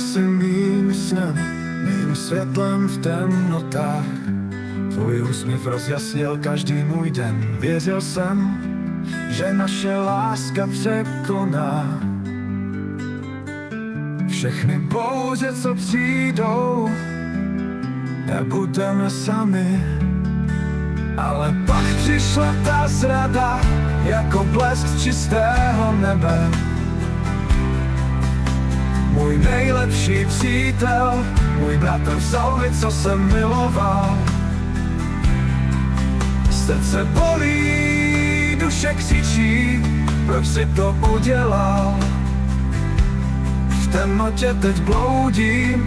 jsi mým snem, mým světlem v temnotách. Tvůj úsměv rozjasnil každý můj den. Věřil jsem, že naše láska překoná všechny bouře, co přijdou. Nebudeme sami, ale pak přišla ta zrada, jako blesk čistého nebe. Můj nejlepší přítel, můj bratr vzal mi, co jsem miloval. Srdce bolí, duše křičí, proč si to udělal? V temnotě teď bloudím,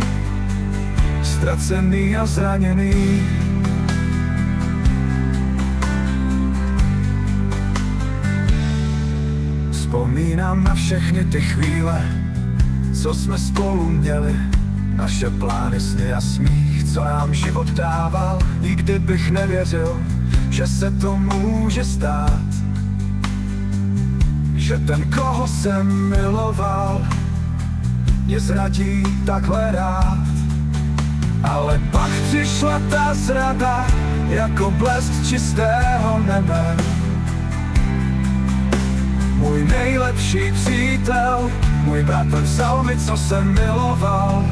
ztracený a zraněný. Vzpomínám na všechny ty chvíle, co jsme spolu měli, naše plány, sny a smích, co nám život dával. Nikdy bych nevěřil, že se to může stát, že ten, koho jsem miloval, mě zradí takhle rád. Ale pak přišla ta zrada, jako blesk čistého nebe. Můj nejlepší přítel, můj bratr vzal mi, co jsem miloval.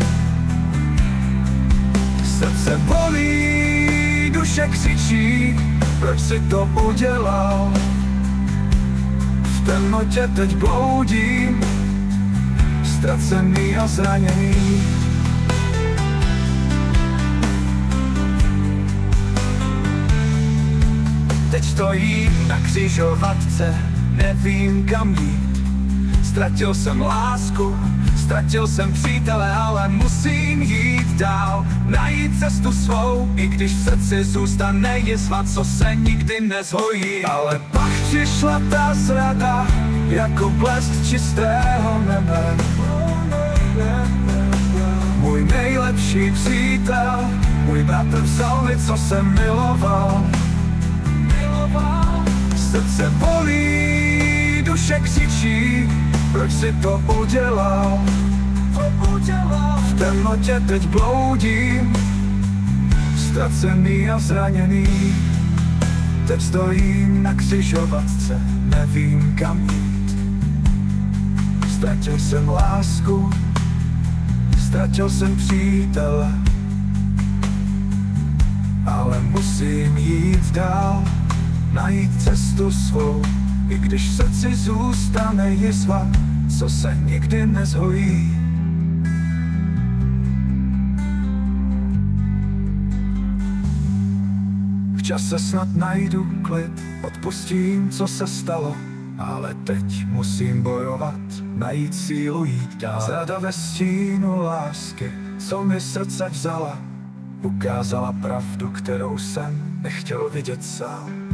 Srdce bolí, duše křičí, proč si to udělal? V temnotě teď bloudím, ztracený a zraněný. Teď stojím na křižovatce, nevím kam jít. Ztratil jsem lásku, ztratil jsem přítele, ale musím jít dál, najít cestu svou, i když v srdci zůstane jizva, co se nikdy nezhojí. Ale pak přišla ta zrada, jako blesk čistého nebe. Můj nejlepší přítel, můj bratr vzal mi, co jsem miloval. Srdce bolí, duše křičí, proč si to udělal? V temnotě teď bloudím, ztracený a zraněný. Teď stojím na křižovatce, nevím kam jít. Ztratil jsem lásku, ztratil jsem přítele, ale musím jít dál, najít cestu svou, i když v srdci zůstane jizva, co se nikdy nezhojí. V čase snad najdu klid, odpustím, co se stalo, ale teď musím bojovat, najít sílu jít dál. Zrada ve stínu lásky, co mi srdce vzala, ukázala pravdu, kterou jsem nechtěl vidět sám.